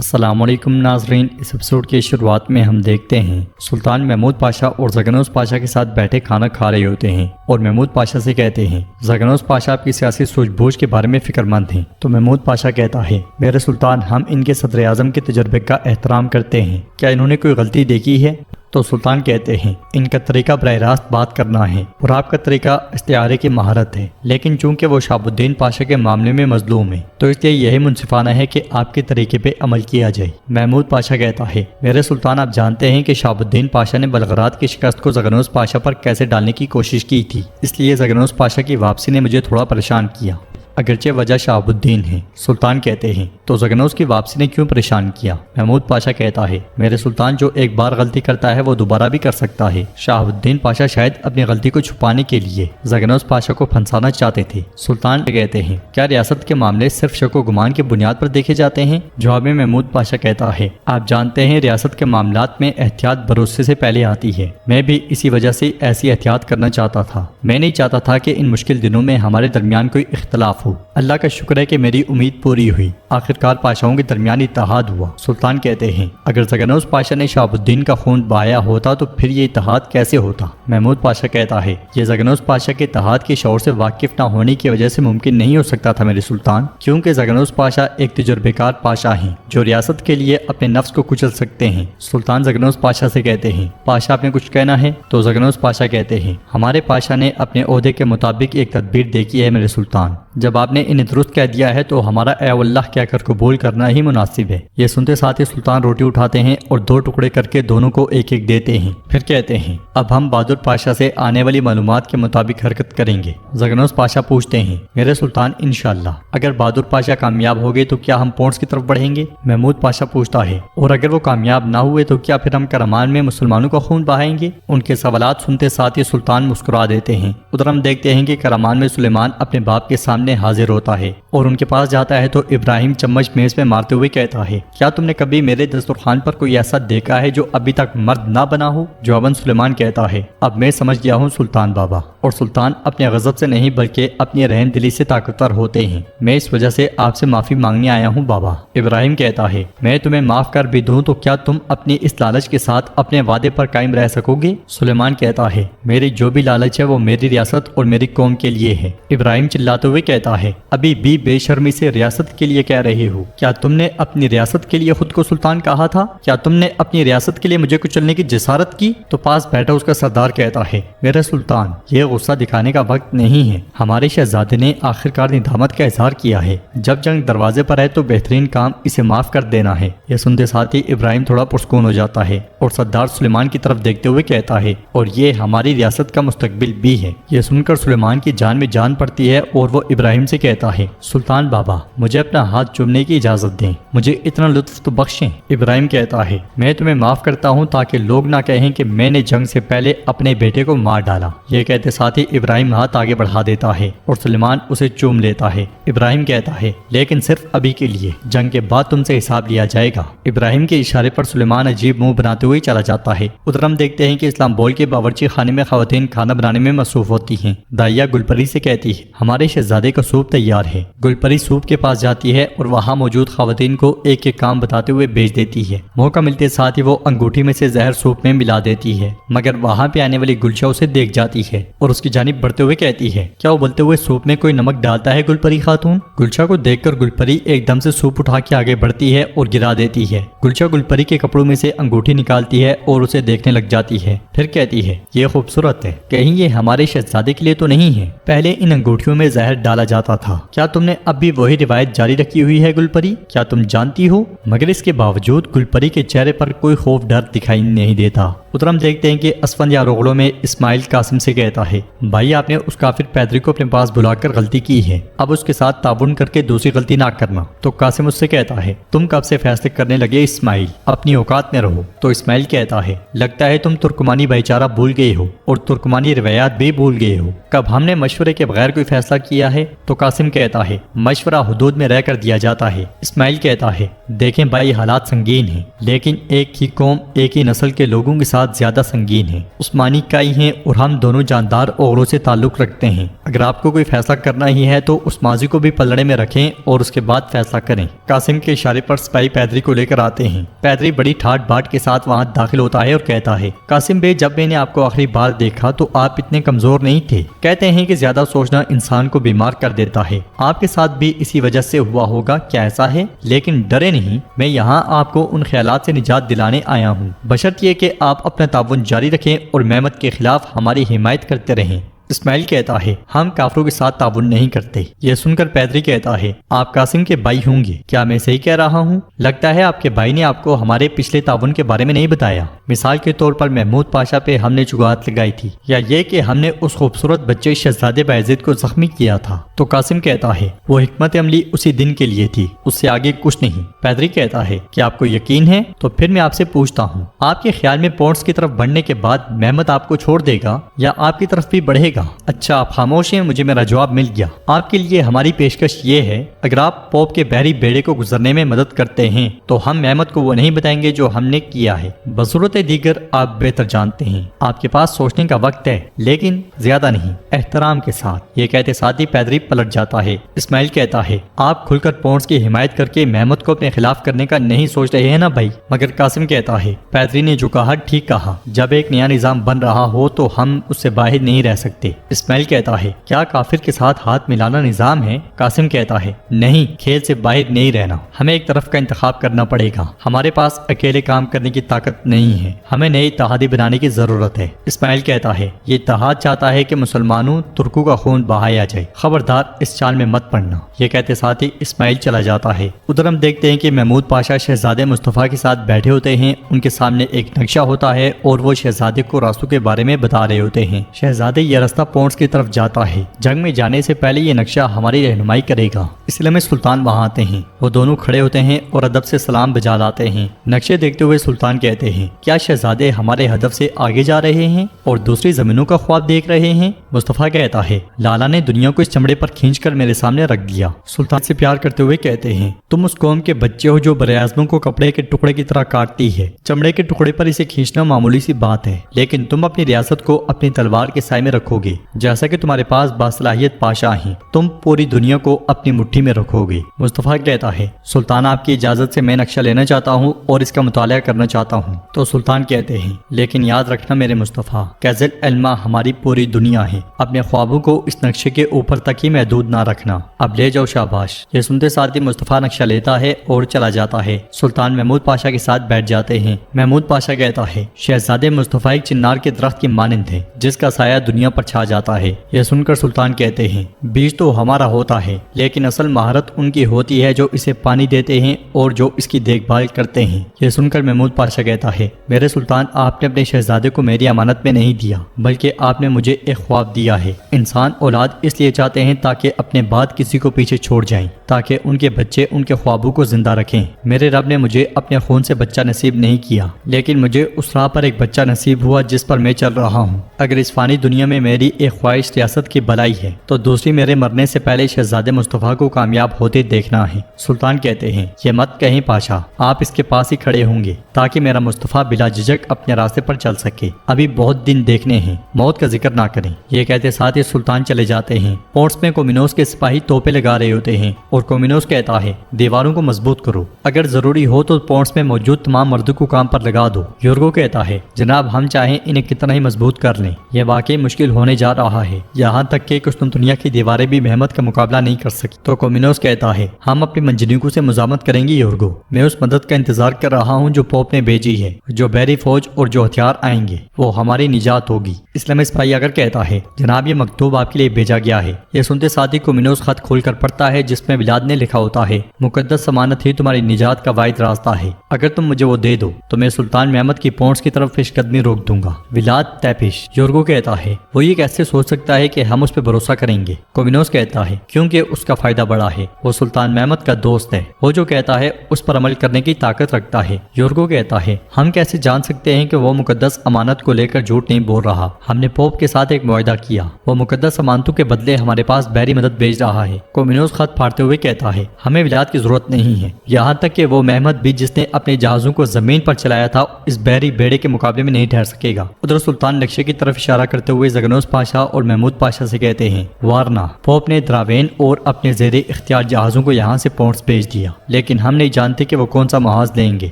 السلام علیکم ناظرین، اس ایپیسوڈ کی شروعات میں ہم دیکھتے ہیں سلطان محمود پاشا اور زگنوس پاشا کے ساتھ بیٹھے کھانا کھا رہے ہوتے ہیں اور محمود پاشا سے کہتے ہیں زگنوس پاشا آپ کی سیاسی سوچ بوجھ کے بارے میں فکر مند ہیں۔ تو محمود پاشا کہتا ہے میرے سلطان، ہم ان کے صدر اعظم کے تجربے کا احترام کرتے ہیں، کیا انہوں نے کوئی غلطی دیکھی ہے؟ تو سلطان کہتے ہیں ان کا طریقہ براہ راست بات کرنا ہے اور آپ کا طریقہ استعارے کی مہارت ہے، لیکن چونکہ وہ شہاب الدین پاشا کے معاملے میں مظلوم ہے تو اس لیے یہی منصفانہ ہے کہ آپ کے طریقے پہ عمل کیا جائے۔ محمود پاشا کہتا ہے میرے سلطان، آپ جانتے ہیں کہ شہاب الدین پاشا نے بلغراد کی شکست کو زگنوس پاشا پر کیسے ڈالنے کی کوشش کی تھی، اس لیے زگنوس پاشا کی واپسی نے مجھے تھوڑا پریشان کیا، اگرچہ وجہ شہاب الدین ہے۔ سلطان کہتے ہیں تو زگنوس کی واپسی نے کیوں پریشان کیا؟ محمود پاشا کہتا ہے میرے سلطان، جو ایک بار غلطی کرتا ہے وہ دوبارہ بھی کر سکتا ہے۔ شہاب الدین پاشا شاید اپنی غلطی کو چھپانے کے لیے زگنوس پاشا کو پھنسانا چاہتے تھے۔ سلطان کہتے ہیں کیا ریاست کے معاملے صرف شک و گمان کی بنیاد پر دیکھے جاتے ہیں؟ جواب میں محمود پاشا کہتا ہے آپ جانتے ہیں ریاست کے معاملات میں احتیاط بھروسے سے پہلے آتی ہے، میں بھی اسی وجہ سے ایسی احتیاط کرنا چاہتا تھا۔ میں نہیں چاہتا تھا کہ ان مشکل دنوں میں ہمارے درمیان کوئی اختلاف ہو۔ اللہ کا شکر ہے کہ میری امید پوری ہوئی، آخرکار پاشاؤں کے درمیان اتحاد ہوا۔ سلطان کہتے ہیں اگر زگنوس پاشا نے شہاب الدین کا خون بہایا ہوتا تو پھر یہ اتحاد کیسے ہوتا؟ محمود پاشا کہتا ہے یہ زگنوس پاشا کے اتحاد کے شعور سے واقف نہ ہونے کی وجہ سے ممکن نہیں ہو سکتا تھا میرے سلطان، کیونکہ زگنوس پاشا ایک تجربے کار پاشا ہیں جو ریاست کے لیے اپنے نفس کو کچل سکتے ہیں۔ سلطان زگنوس پاشا سے کہتے ہیں پاشا آپ نے کچھ کہنا ہے؟ تو زگنوس پاشا کہتے ہیں ہمارے پاشا نے اپنے عہدے کے مطابق ایک تدبیر دیکھی ہے میرے سلطان، جب آپ نے انہیں درست کہہ دیا ہے تو ہمارا اے اللہ کہہ کر قبول کرنا ہی مناسب ہے۔ یہ سنتے ساتھ ہی سلطان روٹی اٹھاتے ہیں اور دو ٹکڑے کر کے دونوں کو ایک ایک دیتے ہیں، پھر کہتے ہیں اب ہم بہادر پاشا سے آنے والی معلومات کے مطابق حرکت کریں گے۔ زگنوس پاشا پوچھتے ہیں میرے سلطان انشاءاللہ اگر بہادر پاشا کامیاب ہو گئے تو کیا ہم پونٹس کی طرف بڑھیں گے؟ محمود پاشا پوچھتا ہے اور اگر وہ کامیاب نہ ہوئے تو کیا پھر ہم کرمان میں مسلمانوں کا خون بہائیں گے؟ ان کے سوالات سنتے ساتھ ہی سلطان مسکرا دیتے ہیں۔ ادھر ہم دیکھتے ہیں کہ کرمان میں سلیمان اپنے باپ کے سامنے حاضر ہوتا ہے اور ان کے پاس جاتا ہے تو ابراہیم چمچ میز میں مارتے ہوئے کہتا ہے کیا تم نے کبھی میرے دسترخوان پر کوئی ایسا دیکھا ہے جو ابھی تک مرد نہ بنا ہو؟ جواباً سلیمان کہتا ہے اب میں سمجھ گیا ہوں سلطان بابا۔ اور سلطان اپنے غضب سے نہیں بلکہ اپنی رحم دلی سے طاقتور ہوتے ہیں، میں اس وجہ سے آپ سے معافی مانگنے آیا ہوں بابا۔ ابراہیم کہتا ہے میں تمہیں معاف کر بھی دوں تو کیا تم اپنی اس لالچ کے ساتھ اپنے وعدے پر قائم رہ سکو گے؟ سلیمان کہتا ہے میری جو بھی لالچ ہے وہ میری ریاست اور میری قوم کے لیے ہے۔ ابراہیم چلاتے ہوئے کہتا ہے ابھی بھی بے شرمی سے ریاست کے لیے کہہ رہے ہو؟ کیا تم نے اپنی ریاست کے لیے خود کو سلطان کہا تھا؟ کیا تم نے اپنی ریاست کے لیے مجھے کچلنے کی جسارت کی؟ تو پاس بیٹھا اس کا سردار کہتا ہے میرے سلطان یہ غصہ دکھانے کا وقت نہیں ہے، ہمارے شہزادے نے آخرکار ندامت کا اظہار کیا ہے، جب جنگ دروازے پر ہے تو بہترین کام اسے معاف کر دینا ہے۔ یہ سنتے ساتھ ہی ابراہیم تھوڑا پرسکون ہو جاتا ہے اور سردار سلیمان کی طرف دیکھتے ہوئے کہتا ہے اور یہ ہماری ریاست کا مستقبل بھی ہے۔ یہ سن کر سلیمان کی جان میں جان پڑتی ہے اور وہ ابراہیم سے کہتا ہے سلطان بابا مجھے اپنا ہاتھ چومنے کی اجازت دیں، مجھے اتنا لطف تو بخشیں۔ ابراہیم کہتا ہے میں تمہیں معاف کرتا ہوں تاکہ لوگ نہ کہیں کہ میں نے جنگ سے پہلے اپنے بیٹے کو مار ڈالا۔ یہ کہتے ساتھ ہی ابراہیم ہاتھ آگے بڑھا دیتا ہے اور سلیمان اسے چوم لیتا ہے۔ ابراہیم کہتا ہے لیکن صرف ابھی کے لیے، جنگ کے بعد تم سے حساب لیا جائے گا۔ ابراہیم کے اشارے پر سلیمان عجیب منہ بناتے ہوئے چلا جاتا ہے۔ ادھر ہم دیکھتے ہیں کہ اسلام بول کے باورچی خانے میں خواتین کھانا بنانے میں مصروف ہوتی ہیں۔ دائیا گلپری سے کہتی ہے ہمارے شہزادے کا سوپ تیار ہے۔ گلپری سوپ کے پاس جاتی ہے اور وہاں موجود خواتین کو ایک ایک کام بتاتے ہوئے بھیج دیتی ہے۔ موقع ملتے ساتھ ہی وہ انگوٹھی میں سے زہر سوپ میں ملا دیتی ہے، مگر وہاں پہ آنے والی گلشا اسے دیکھ جاتی ہے اور اس کی جانب بڑھتے ہوئے کہتی ہے کیا ابلتے ہوئے سوپ میں کوئی نمک ڈالتا ہے گلپری خاتون؟ گلشا کو دیکھ کر گلپری ایک دم سے سوپ اٹھا کے آگے بڑھتی ہے اور گرا دیتی ہے۔ گلشا گلپری کے کپڑوں میں سے انگوٹھی نکالتی ہے اور اسے دیکھنے لگ جاتی ہے، پھر کہتی ہے یہ خوبصورت ہے، کہیں یہ ہمارے شہزادے کے لیے تو نہیں ہے؟ پہلے ان انگوٹھیوں میں زہر ڈالا جاتا تھا، کیا تم نے اب بھی وہی روایت جاری رکھی ہوئی ہے گلپری؟ کیا تم جانتی ہو؟ مگر اس کے باوجود گلپری کے چہرے پر کوئی خوف ڈر دکھائی نہیں دیتا۔ ادھر ہم دیکھتے ہیں کہ اسفند یا رغلوں میں اسماعیل قاسم سے کہتا ہے بھائی آپ نے اس کافر پیدری کو اپنے پاس بلا کر غلطی کی ہے، اب اس کے ساتھ تعاون کر کے دوسری غلطی نہ کرنا۔ تو قاسم اس سے کہتا ہے تم کب سے فیصلے کرنے لگے اسماعیل، اپنی اوقات میں رہو۔ تو اسماعیل کہتا ہے لگتا ہے تم ترکمانی بھائی چارہ بھول گئے ہو اور ترکمانی روایات بھی بھول گئے ہو، کب ہم نے مشورے کے بغیر کوئی فیصلہ کیا ہے؟ تو قاسم کہتا ہے مشورہ حدود میں رہ کر دیا جاتا ہے۔ اسماعیل کہتا ہے دیکھیں بھائی حالات سنگین ہیں، لیکن ایک ہی قوم ایک ہی نسل کے لوگوں کے ساتھ ساتھ زیادہ سنگین ہے، عثمانی کائی ہیں اور ہم دونوں جاندار اوغلوں سے تعلق رکھتے ہیں۔ اگر آپ کو کوئی فیصلہ کرنا ہی ہے تو اس ماضی کو بھی پلڑے میں رکھیں اور اس کے بعد فیصلہ کریں۔ قاسم کے اشارے پر سپاہی پیدری کو لے کر آتے ہیں۔ پیدری بڑی ٹھاٹ باٹ کے ساتھ وہاں داخل ہوتا ہے اور کہتا ہے، قاسم بے، جب میں نے آپ کو آخری بار دیکھا تو آپ اتنے کمزور نہیں تھے۔ کہتے ہیں کہ زیادہ سوچنا انسان کو بیمار کر دیتا ہے، آپ کے ساتھ بھی اسی وجہ سے ہوا ہوگا، کیا ایسا ہے؟ لیکن ڈرے نہیں، میں یہاں آپ کو ان خیالات سے نجات دلانے آیا ہوں، بشرط یہ کہ آپ اپنا تعاون جاری رکھیں اور مہمت کے خلاف ہماری حمایت کرتے رہیں۔ اسماعیل کہتا ہے، ہم کافروں کے ساتھ تعاون نہیں کرتے۔ یہ سن کر پیدری کہتا ہے، آپ قاسم کے بھائی ہوں گے، کیا میں صحیح کہہ رہا ہوں؟ لگتا ہے آپ کے بھائی نے آپ کو ہمارے پچھلے تعاون کے بارے میں نہیں بتایا، مثال کے طور پر محمود پاشا پہ ہم نے چگات لگائی تھی، یا یہ کہ ہم نے اس خوبصورت بچے شہزادے باعزید کو زخمی کیا تھا۔ تو قاسم کہتا ہے، وہ حکمت عملی اسی دن کے لیے تھی، اس سے آگے کچھ نہیں۔ پیدری کہتا ہے، کیا آپ کو یقین ہے؟ تو پھر میں آپ سے پوچھتا ہوں، آپ کے خیال میں پونٹس کی طرف بڑھنے کے بعد محمد آپ کو چھوڑ دے گا یا آپ کی طرف بھی بڑھے گا؟ اچھا، آپ خاموش ہیں، مجھے میرا جواب مل گیا۔ آپ کے لیے ہماری پیشکش یہ ہے، اگر آپ پوپ کے بحری بیڑے کو گزرنے میں مدد کرتے ہیں تو ہم محمد کو وہ نہیں بتائیں گے جو ہم نے کیا ہے۔ بصورت دیگر آپ بہتر جانتے ہیں، آپ کے پاس سوچنے کا وقت ہے، لیکن زیادہ نہیں، احترام کے ساتھ۔ یہ کہتے ساتھ ہی پیدری پلٹ جاتا ہے۔ اسماعیل کہتا ہے، آپ کھل کر پونٹس کی حمایت کر کے محمد کو اپنے خلاف کرنے کا نہیں سوچ رہے ہیں نا بھائی؟ مگر قاسم کہتا ہے، پیدری نے جو کہا ٹھیک کہا، جب ایک نیا نظام بن رہا ہو تو ہم اس سے باہر نہیں رہ سکتے۔ اسماعیل کہتا ہے، کیا کافر کے ساتھ ہاتھ ملانا نظام ہے؟ قاسم کہتا ہے، نہیں، کھیل سے باہر نہیں رہنا، ہمیں ایک طرف کا انتخاب کرنا پڑے گا، ہمارے پاس اکیلے کام کرنے کی طاقت نہیں ہے، ہمیں نئی اتحادی بنانے کی ضرورت ہے۔ اسماعیل کہتا ہے، یہ اتحاد چاہتا ہے کہ مسلمانوں ترکوں کا خون بہایا جائے، خبردار اس چال میں مت پڑنا۔ یہ کہتے ساتھ ہی اسماعیل چلا جاتا ہے۔ ادھر ہم دیکھتے ہیں کہ محمود پاشا شہزادے مصطفیٰ کے ساتھ بیٹھے ہوتے ہیں، ان کے سامنے ایک نقشہ ہوتا ہے اور وہ شہزادے کو راستوں کے بارے میں بتا رہے ہوتے ہیں۔ شہزادے، یہ راستہ پونٹس کی طرف جاتا ہے، جنگ میں جانے سے پہلے یہ نقشہ ہماری رہنمائی کرے گا۔ اس لیے میں سلطان وہاں آتے ہیں، وہ دونوں کھڑے ہوتے ہیں اور ادب سے سلام بجا لاتے ہیں۔ نقشے دیکھتے ہوئے سلطان کہتے ہیں، کیا شہزادے ہمارے ہدف سے آگے جا رہے ہیں اور دوسری زمینوں کا خواب دیکھ رہے ہیں؟ مصطفیٰ کہتا ہے، لالا نے دنیا کو اس چمڑے پر کھینچ کر میرے سامنے رکھ دیا۔ سلطان سے پیار کرتے ہوئے کہتے ہیں، تم اس قوم کے بچے ہو جو براعظموں کو کپڑے کے ٹکڑے کی طرح کاٹتی ہے، چمڑے کے ٹکڑے پر اسے کھینچنا معمولی سی بات ہے، لیکن تم اپنی ریاست کو اپنی تلوار کے سائے میں رکھو گے، جیسا کہ تمہارے پاس باصلاحیت پاشا ہیں، تم پوری دنیا کو اپنی مٹھی میں رکھو گے۔ مصطفیٰ کہتا ہے، سلطان آپ کی اجازت سے میں نقشہ لینا چاہتا ہوں اور اس کا مطالعہ کرنا چاہتا ہوں۔ تو سلطان کہتے ہیں، لیکن یاد رکھنا میرے مصطفیٰ، کیزل علمہ ہماری پوری دنیا ہے، اپنے خوابوں کو اس نقشے کے اوپر تک ہی محدود نہ رکھنا، اب لے جاؤ شاباش۔ یہ سنتے ساتھ ہی مصطفیٰ نقشہ لیتا ہے اور چلا جاتا ہے۔ سلطان محمود پاشا کے ساتھ بیٹھ جاتے ہیں۔ محمود پاشا کہتا ہے، شہزادے مصطفیٰ ایک چنار کے درخت کی مانند ہے جس کا سایہ دنیا پر چھا جاتا ہے۔ یہ سن کر سلطان کہتے ہیں، بیج تو ہمارا ہوتا ہے، لیکن اصل مہارت ان کی ہوتی ہے جو اسے پانی دیتے ہیں اور جو اس کی دیکھ بھال کرتے ہیں۔ یہ سن کر محمود پاشا کہتا ہے، میرے سلطان، آپ نے اپنے شہزادے کو میری امانت میں نہیں دیا، بلکہ آپ نے مجھے ایک خواب دیا ہے۔ انسان اولاد اس لیے چاہتے ہیں تاکہ اپنے بعد کسی کو پیچھے چھوڑ جائیں، تاکہ ان کے بچے ان کے خوابوں کو زندہ رکھیں۔ میرے رب نے مجھے اپنے خون سے بچہ نصیب نہیں کیا، لیکن مجھے اس راہ پر ایک بچہ نصیب ہوا جس پر میں چل رہا ہوں۔ اگر اس فانی دنیا میں میری ایک خواہش ریاست کی بلائی ہے تو دوسری میرے مرنے سے پہلے شہزادے مصطفیٰ کو کامیاب ہوتے دیکھنا ہے۔ سلطان کہتے ہیں، یہ مت کہیں پاشا، آپ اس کے پاس ہی کھڑے ہوں گے تاکہ میرا مصطفیٰ بلا جھجک اپنے راستے پر چل سکے، ابھی بہت دن دیکھنے ہیں، موت کا ذکر نہ کریں۔ یہ کہتے ساتھ ہی سلطان چلے جاتے ہیں۔ پونٹس میں کومینوس کے سپاہی توپے لگا رہے ہوتے ہیں اور کومینوس کہتا ہے، دیواروں کو مضبوط کرو، اگر ضروری ہو تو پونٹس میں موجود تمام مردوں کو کام پر لگا دو۔ یورگو کہتا ہے، جناب ہم چاہیں انہیں کتنا ہی مضبوط کر لیں، یہ واقعی مشکل ہونے جا رہا ہے، یہاں تک کہ قسطنطنیہ کی دیواریں بھی محمد کا مقابلہ نہیں کر سکی۔ تو کومینوس کہتا ہے، ہم اپنی منجنیقوں سے مزاحمت کریں گے یورگو، میں اس مدد کا انتظار کر رہا ہوں جو پوپ نے بھیجی ہے، جو بحری فوج اور جو ہتھیار آئیں گے وہ ہماری نجات ہوگی۔ اسلام سپاہی اگر کہتا ہے، جناب یہ مکتوب آپ کے لیے بھیجا گیا ہے۔ یہ سنتے ساتھ ہی کومینوس خط کھول کر پڑھتا ہے جس میں ولاد نے لکھا ہوتا ہے، مقدس ضمانت ہی تمہاری نجات کا واحد راستہ ہے، اگر تم مجھے وہ دے دو تو میں سلطان محمد کی پونٹس کی طرف پیش قدمی روک دوں گا۔ ولاد تیپش۔ یورگو کہتا ہے، وہ یہ کیسے سوچ سکتا ہے کہ ہم اس پہ بھروسہ کریں گے؟ کومینوس کہتا ہے، کیونکہ اس کا فائدہ بڑا ہے، وہ سلطان محمد کا دوست ہے، وہ جو کہتا ہے اس پر عمل کرنے کی طاقت رکھتا ہے۔ یورگو کہتا ہے، ہم کیسے جان سکتے ہیں کہ وہ مقدس امانت کو لے کر جھوٹ نہیں بول رہا؟ ہم نے پوپ کے ساتھ ایک معاہدہ کیا، وہ مقدس امانتوں کے بدلے ہمارے پاس بحری مدد بھیج رہا ہے۔ کومینوس خط پھاڑتے ہوئے کہتا ہے ہمیں ولایت کی ضرورت نہیں ہے، یہاں تک کہ وہ محمد بھی جس نے اپنے جہازوں کو زمین پر چلایا تھا اس بحری بیڑے کے مقابلے میں نہیں ٹھہر سکے گا۔ ادھر سلطان نقشے کی طرف اشارہ کرتے ہوئے زگنوس پاشا اور محمود پاشا سے کہتے ہیں وارنا، پوپ نے دراوین اور اپنے زیر اختیار جہازوں کو یہاں سے پونٹس بھیج دیا، لیکن ہم نہیں جانتے کہ وہ کون سا محاذ لیں گے،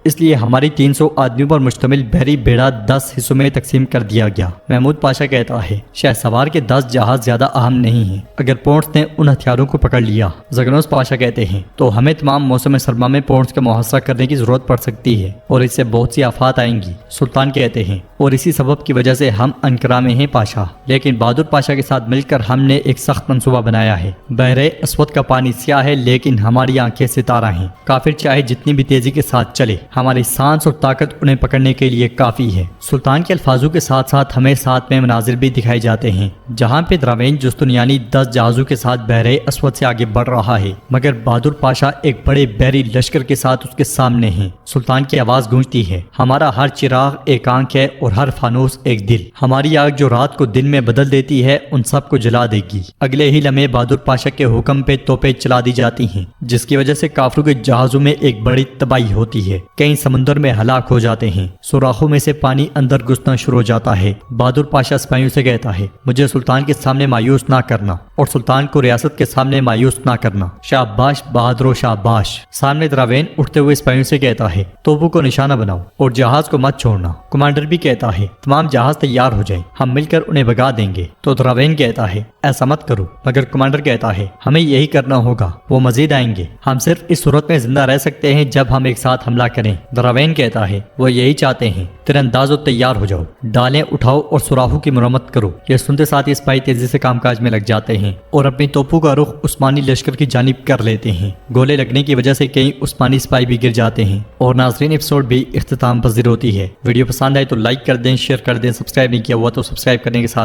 اس لیے ہماری 300 آدمیوں پر مشتمل بحری بیڑا 10 حصوں میں تقسیم کر دیا گیا۔ محمود پاشا کہتا ہے شہ سوار کے 10 جہاز زیادہ اہم نہیں ہیں اگر پونٹس نے ان ہتھیاروں کو پکڑ لیا۔ زگنوس پاشا کہتے ہیں تو ہمیں تمام موسم سرما میں پونٹس کا محاصرہ کرنے کی ضرورت پڑ سکتی ہے اور اس سے بہت سی آفات آئیں گی۔ سلطان کہتے ہیں اور اسی سبب کی وجہ سے ہم انقرہ میں ہیں پاشا، لیکن بہادر پاشا کے ساتھ مل کر ہم نے ایک سخت منصوبہ بنایا ہے۔ بحر اسود کا پانی سیاہ ہے لیکن ہماری آنکھیں ستارہ ہیں، کافر چاہے جتنی بھی تیزی کے ساتھ چلے ہماری سانس اور طاقت انہیں پکڑنے کے لیے کافی ہے۔ سلطان کے الفاظوں کے ساتھ ساتھ ہمیں ساتھ میں مناظر بھی دکھائے جاتے ہیں جہاں پہ دراوین جستنیانی 10 جہازوں کے ساتھ بحر اسود سے آگے بڑھ رہا ہے، مگر بہادر پاشا ایک بڑے بحری لشکر کے ساتھ اس کے سامنے ہیں۔ سلطان کی آواز گونجتی ہے ہمارا ہر چراغ ایک آنکھ ہے اور ہر فانوس ایک دل، ہماری آگ جو رات کو دن میں بدل دیتی ہے ان سب کو جلا دے گی۔ اگلے ہی لمحے بہادر پاشا کے حکم پہ توپیں چلا دی جاتی ہیں جس کی وجہ سے کافروں کے جہازوں میں ایک بڑی تباہی ہوتی ہے، کئی سمندر میں ہلاک ہو جاتے ہیں، سوراخوں میں سے پانی اندر گھسنا شروع ہو جاتا ہے۔ بہادر پاشا سپاہیوں سے کہتا ہے مجھے سلطان کے سامنے مایوس نہ کرنا اور سلطان کو ریاست کے سامنے مایوس نہ کرنا۔ شاباش بہادرو شاباش۔ سامنے دراوین اٹھتے ہوئے سپاہیوں سے کہتا ہے توپوں کو نشانہ بناؤ اور جہاز کو مت چھوڑنا۔ کمانڈر بھی کہتا ہے تمام جہاز تیار ہو جائیں، ہم مل کر انہیں بھگا دیں گے۔ تو دراوین کہتا ہے ایسا مت کرو، مگر کمانڈر کہتا ہے ہمیں یہی کرنا ہوگا، وہ مزید آئیں گے، ہم صرف اس صورت میں زندہ رہ سکتے ہیں جب ہم ایک ساتھ حملہ کریں۔ دراوین کہتا ہے وہ یہی چاہتے ہیں، تیر انداز و تیار ہو جاؤ، ڈالیں اٹھاؤ اور سوراخوں کی مرمت کرو۔ یہ سنتے ساتھ یہ سپاہی تیزی سے کام کاج میں لگ جاتے ہیں اور اپنی توپوں کا رخ عثمانی لشکر کی جانب کر لیتے ہیں۔ گولے لگنے کی وجہ سے کئی عثمانی سپاہی بھی گر جاتے ہیں اور ناظرین ایپیسوڈ بھی اختتام پذیر ہوتی ہے۔ ویڈیو پسند آئے تو لائک کر دیں، شیئر کر دیں، سبسکرائب نہیں کیا ہوا تو سبسکرائب کرنے کے ساتھ